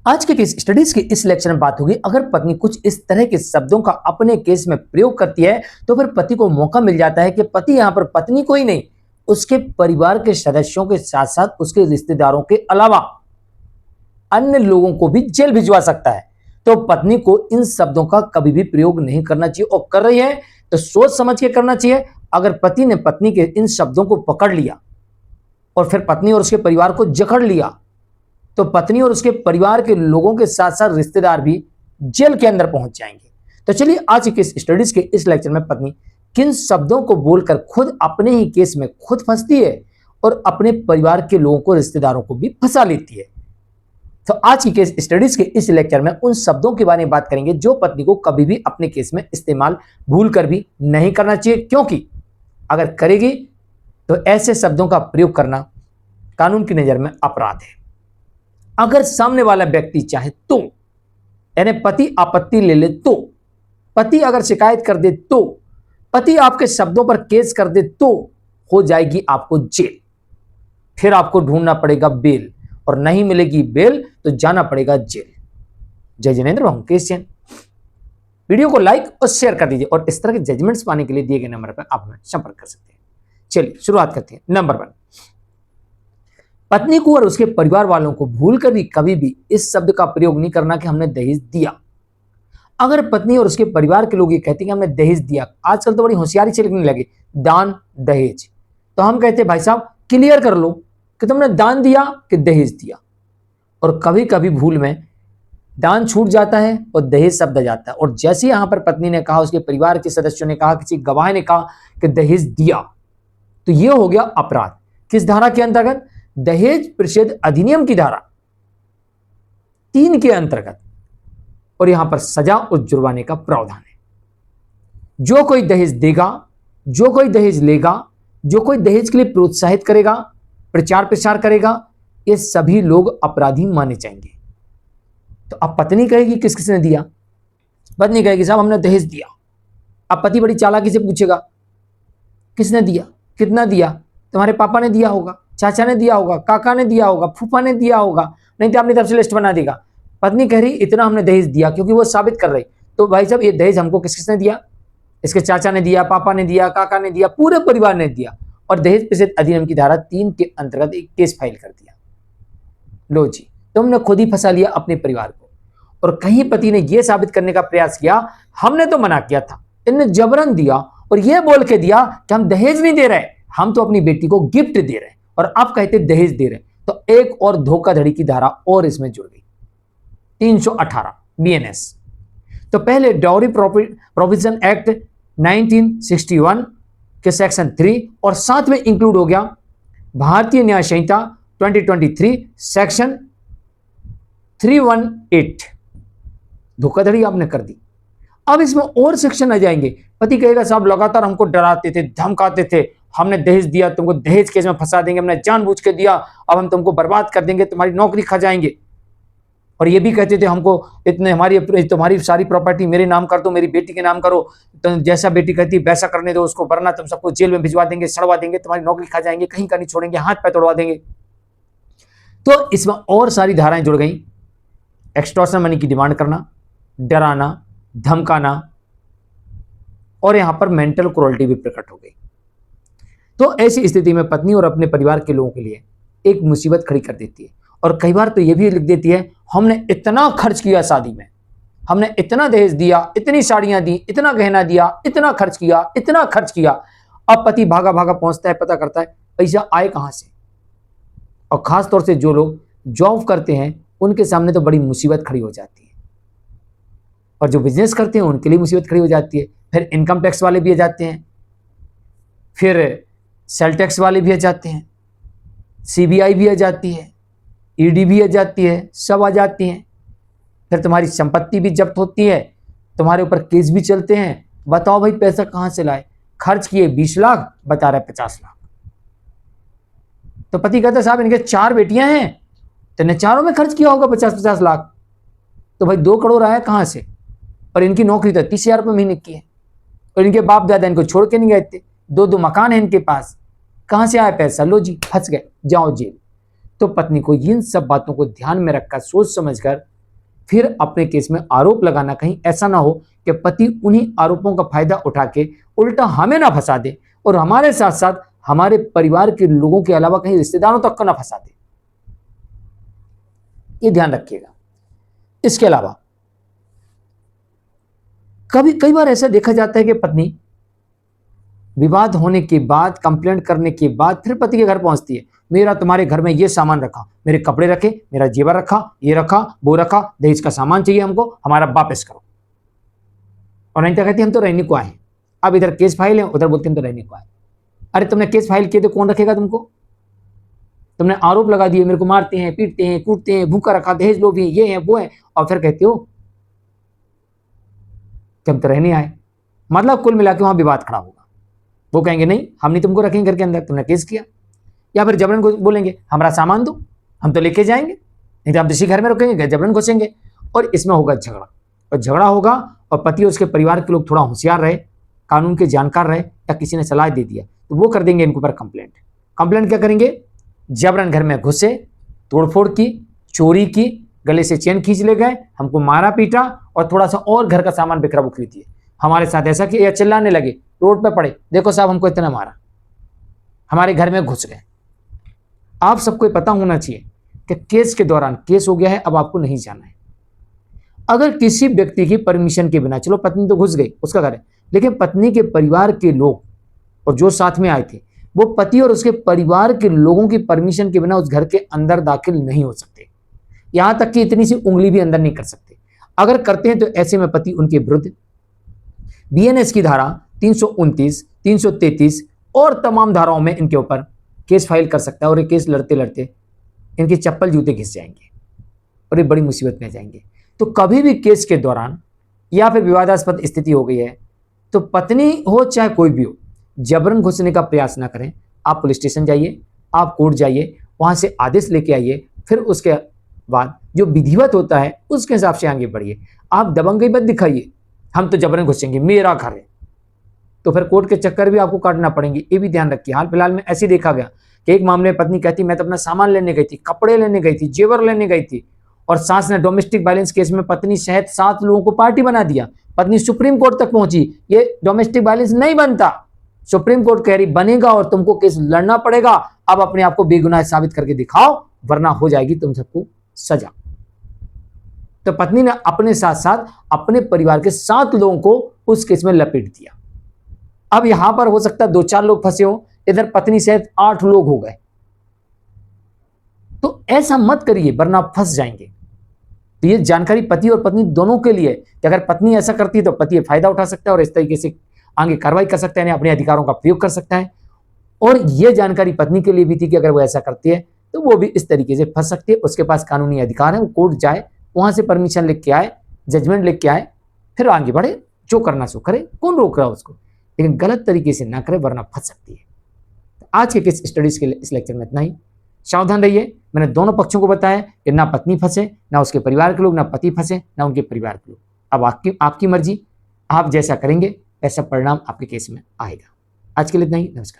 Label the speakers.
Speaker 1: आज के case studies के इस लेक्चर में बात होगी, अगर पत्नी कुछ इस तरह के शब्दों का अपने केस में प्रयोग करती है तो फिर पति को मौका मिल जाता है कि पति यहां पर पत्नी को ही नहीं, उसके परिवार के सदस्यों के साथ साथ उसके रिश्तेदारों के अलावा अन्य लोगों को भी जेल भिजवा सकता है। तो पत्नी को इन शब्दों का कभी भी प्रयोग नहीं करना चाहिए, और कर रही है तो सोच समझ के करना चाहिए। अगर पति ने पत्नी के इन शब्दों को पकड़ लिया और फिर पत्नी और उसके परिवार को जकड़ लिया तो पत्नी और उसके परिवार के लोगों के साथ साथ रिश्तेदार भी जेल के अंदर पहुंच जाएंगे। तो चलिए आज के स्टडीज के इस लेक्चर में पत्नी किन शब्दों को बोलकर खुद अपने ही केस में खुद फंसती है और अपने परिवार के लोगों को, रिश्तेदारों को भी फंसा लेती है। तो आज की केस स्टडीज के इस लेक्चर में उन शब्दों के बारे में बात करेंगे जो पत्नी को कभी भी अपने केस में इस्तेमाल भूल कर भी नहीं करना चाहिए, क्योंकि अगर करेगी तो ऐसे शब्दों का प्रयोग करना कानून की नजर में अपराध है। अगर सामने वाला व्यक्ति चाहे तो, यानी पति आपत्ति ले ले तो, पति अगर शिकायत कर दे तो, पति आपके शब्दों पर केस कर दे तो हो जाएगी आपको जेल। फिर आपको ढूंढना पड़ेगा बेल, और नहीं मिलेगी बेल तो जाना पड़ेगा जेल। जय जिनेंद्र, हम केस जैन। वीडियो को लाइक और शेयर कर दीजिए, और इस तरह के जजमेंट्स पाने के लिए दिए गए नंबर पर आप हमें संपर्क कर सकते हैं। चलिए शुरुआत करते हैं। नंबर 1, पत्नी को और उसके परिवार वालों को भूल कर भी कभी भी इस शब्द का प्रयोग नहीं करना कि हमने दहेज दिया। अगर पत्नी और उसके परिवार के लोग ये कहते हैं कि हमने दहेज दिया, आजकल तो बड़ी होशियारी से लिखने लगे दान दहेज, तो हम कहते हैं भाई साहब क्लियर कर लो कि तुमने दान दिया कि दहेज दिया। और कभी कभी भूल में दान छूट जाता है और दहेज शब्द आ जाता है, और जैसे यहां पर पत्नी ने कहा, उसके परिवार के सदस्यों ने कहा, किसी गवाह ने कहा कि दहेज दिया, तो यह हो गया अपराध। किस धारा के अंतर्गत? दहेज प्रतिषेध अधिनियम की धारा 3 के अंतर्गत। और यहां पर सजा और जुर्माने का प्रावधान है। जो कोई दहेज देगा, जो कोई दहेज लेगा, जो कोई दहेज के लिए प्रोत्साहित करेगा, प्रचार प्रसार करेगा, ये सभी लोग अपराधी माने जाएंगे। तो अब पत्नी कहेगी किस किसने दिया? पत्नी कहेगी साहब हमने दहेज दिया। अब पति बड़ी चालाकी से पूछेगा किसने दिया, कितना दिया? तुम्हारे पापा ने दिया होगा, चाचा ने दिया होगा, काका ने दिया होगा, फूफा ने दिया होगा, नहीं तो अपनी तरफ से लिस्ट बना देगा। पत्नी कह रही इतना हमने दहेज दिया, क्योंकि वो साबित कर रही। तो भाई साहब ये दहेज हमको किस किसने दिया? इसके चाचा ने दिया, पापा ने दिया, काका ने दिया, पूरे परिवार ने दिया। और दहेज प्रतिषेध अधिनियम की धारा 3 के अंतर्गत एक केस फाइल कर दिया। लो जी, तुमने खुद ही फंसा लिया अपने परिवार को। और कहीं पति ने यह साबित करने का प्रयास किया हमने तो मना किया था, इनने जबरन दिया और यह बोल के दिया कि हम दहेज नहीं दे रहे, हम तो अपनी बेटी को गिफ्ट दे रहे हैं, और आप कहते दहेज दे रहे। तो एक और धोखाधड़ी की धारा और इसमें जुड़ गई, 318 BNS। तो पहले डाउरी प्रोविजन एक्ट 1961 के सेक्शन 3 और साथ में इंक्लूड हो गया भारतीय न्याय संहिता 2023 सेक्शन 318। धोखाधड़ी आपने कर दी। अब इसमें और सेक्शन आ जाएंगे। पति कहेगा साहब लगातार हमको डराते थे, धमकाते थे, हमने दहेज दिया, तुमको दहेज केस में फंसा देंगे, हमने जानबूझ के दिया, अब हम तुमको बर्बाद कर देंगे, तुम्हारी नौकरी खा जाएंगे। और ये भी कहते थे हमको इतने तुम्हारी सारी प्रॉपर्टी मेरे नाम कर दो, मेरी बेटी के नाम करो, तो जैसा बेटी कहती है वैसा करने दो उसको, वरना तुम सबको जेल में भिजवा देंगे, सड़वा देंगे, तुम्हारी नौकरी खा जाएंगे, कहीं का नहीं छोड़ेंगे, हाथ पैर तोड़वा देंगे। तो इसमें और सारी धाराएं जुड़ गई। एक्सटॉर्शन मनी की डिमांड करना, डराना, धमकाना, और यहां पर मेंटल क्रूरल्टी भी प्रकट हो गई। तो ऐसी स्थिति में पत्नी और अपने परिवार के लोगों के लिए एक मुसीबत खड़ी कर देती है। और कई बार तो यह भी लिख देती है हमने इतना खर्च किया शादी में, हमने इतना दहेज दिया, इतनी साड़ियां दी, इतना गहना दिया, इतना खर्च किया, इतना खर्च किया। अब पति भागा भागा पहुंचता है, पता करता है पैसा आए कहां से। और खास तौर से जो लोग जॉब करते हैं उनके सामने तो बड़ी मुसीबत खड़ी हो जाती है, और जो बिजनेस करते हैं उनके लिए मुसीबत खड़ी हो जाती है। फिर इनकम टैक्स वाले भी आ जाते हैं, फिर सेल टैक्स वाले भी आ जाते हैं, CBI भी आ जाती है, ED भी आ जाती है, सब आ जाती हैं। फिर तुम्हारी संपत्ति भी जब्त होती है, तुम्हारे ऊपर केस भी चलते हैं। बताओ भाई पैसा कहां से लाए? खर्च किए 20 लाख, बता रहे 50 लाख। तो पति कहता है साहब इनके 4 बेटियां हैं, तो इन्हें चारों में खर्च किया होगा 50-50 लाख। तो भाई 2 करोड़ आया कहां से? और इनकी नौकरी तो 30,000 रुपये महीने की है, और इनके बाप दादा इनको छोड़ के नहीं गए थे, 2-2 मकान है इनके पास, कहां से आया पैसा? लो जी फंस गए, जाओ जेल। तो पत्नी को इन सब बातों को ध्यान में रखकर सोच समझकर फिर अपने केस में आरोप लगाना, कहीं ऐसा ना हो कि पति उन्हीं आरोपों का फायदा उठा के उल्टा हमें ना फंसा दे और हमारे साथ साथ हमारे परिवार के लोगों के अलावा कहीं रिश्तेदारों तक को ना फंसा दे। ये ध्यान रखिएगा। इसके अलावा कई बार ऐसा देखा जाता है कि पत्नी विवाद होने के बाद, कंप्लेंट करने के बाद फिर पति के घर पहुंचती है, मेरा तुम्हारे घर में ये सामान रखा, मेरे कपड़े रखे, मेरा जेवर रखा, ये रखा, वो रखा, दहेज का सामान चाहिए हमको, हमारा वापस करो। और अनिता कहती हम तो रहने को आए हैं। अब इधर केस फाइल है, उधर बोलते हम तो रहने को आए। अरे तुमने केस फाइल किए तो कौन रखेगा तुमको? तुमने आरोप लगा दिए, मेरे को मारते हैं, पीटते हैं, कूटते हैं, भूखा रखा, दहेज लोभी, ये है वो है, और फिर कहते हो कि हम तो रहने आए। मतलब कुल मिला के वहां विवाद खड़ा होगा। वो कहेंगे नहीं, हम नहीं तुमको रखेंगे घर के अंदर, तुमने केस किया। या फिर जबरन को बोलेंगे हमारा सामान दो, हम तो लेके जाएंगे, नहीं तो हम इसी घर में रखेंगे, जबरन घुसेंगे। और इसमें होगा झगड़ा, और झगड़ा होगा और पति और उसके परिवार के लोग थोड़ा होशियार रहे, कानून के जानकार रहे, या किसी ने सलाह दे दिया तो वो कर देंगे इनके ऊपर कंप्लेंट क्या करेंगे? जबरन घर में घुसे, तोड़फोड़ की, चोरी की, गले से चेन खींच ले गए, हमको मारा पीटा और थोड़ा सा और घर का सामान बिखरा बुखरी दिए, हमारे साथ ऐसा किया, चिल्लाने लगे, रोड पे पड़े, देखो साहब हमको इतना मारा, हमारे घर में घुस गए। आप सबको पता होना चाहिए कि केस के दौरान केस हो गया है, अब आपको नहीं जाना है। अगर किसी व्यक्ति की परमिशन के बिना, चलो पत्नी तो घुस गई, उसका घर है, लेकिन पत्नी के परिवार के लोग और जो साथ में आए थे वो पति और उसके परिवार के लोगों की परमिशन के बिना उस घर के अंदर दाखिल नहीं हो सकते, यहां तक कि इतनी सी उंगली भी अंदर नहीं कर सकते। अगर करते हैं तो ऐसे में पति उनके विरुद्ध बीएनएस की धारा 329, 333 और तमाम धाराओं में इनके ऊपर केस फाइल कर सकता है, और ये केस लड़ते लड़ते इनके चप्पल जूते घिस जाएंगे और ये बड़ी मुसीबत में जाएंगे। तो कभी भी केस के दौरान या फिर विवादास्पद स्थिति हो गई है तो पत्नी हो चाहे कोई भी हो, जबरन घुसने का प्रयास ना करें। आप पुलिस स्टेशन जाइए, आप कोर्ट जाइए, वहां से आदेश लेके आइए, फिर उसके बाद जो विधिवत होता है उसके हिसाब से आगे बढ़िए। आप दबंगई मत दिखाइए, हम तो जबरन घुसेंगे, मेरा घर है, तो फिर कोर्ट के चक्कर भी आपको काटना पड़ेंगे, ये भी ध्यान रखिए। हाल फिलहाल में ऐसे देखा गया कि एक मामले में पत्नी कहती मैं तो अपना सामान लेने गई थी, कपड़े लेने गई थी, जेवर लेने गई थी, और सास ने डोमेस्टिक वायलेंस केस में पत्नी सहित 7 लोगों को पार्टी बना दिया। पत्नी सुप्रीम कोर्ट तक पहुंची, ये डोमेस्टिक वायलेंस नहीं बनता, सुप्रीम कोर्ट कह रही बनेगा और तुमको केस लड़ना पड़ेगा, अब अपने आप को बेगुनाह साबित करके दिखाओ वरना हो जाएगी तुम सबको सजा। तो पत्नी ने अपने साथ साथ अपने परिवार के 7 लोगों को उस केस में लपेट दिया। अब यहां पर हो सकता है 2-4 लोग फंसे हो, इधर पत्नी सहित 8 लोग हो गए। तो ऐसा मत करिए वरना आप फंस जाएंगे। तो ये जानकारी पति और पत्नी दोनों के लिए कि अगर पत्नी ऐसा करती है तो पति फायदा उठा सकता है और इस तरीके से आगे कार्रवाई कर सकता है, अपने अधिकारों का प्रयोग कर सकता है। और यह जानकारी पत्नी के लिए भी थी कि अगर वो ऐसा करती है तो वो भी इस तरीके से फंस सकती है। उसके पास कानूनी अधिकार है, वो कोर्ट जाए, वहां से परमिशन लिख के आए, जजमेंट लिख के आए, फिर आगे बढ़े, जो करना सो करे, कौन रोक रहा है उसको, लेकिन गलत तरीके से ना करे वरना फंस सकती है। तो आज के केस स्टडीज के लिए इस लेक्चर में इतना ही। सावधान रहिए, मैंने दोनों पक्षों को बताया कि ना पत्नी फंसे, ना उसके परिवार के लोग, ना पति फंसे, ना उनके परिवार के लोग। अब आपकी मर्जी, आप जैसा करेंगे ऐसा परिणाम आपके केस में आएगा। आज के लिए इतना ही, नमस्कार।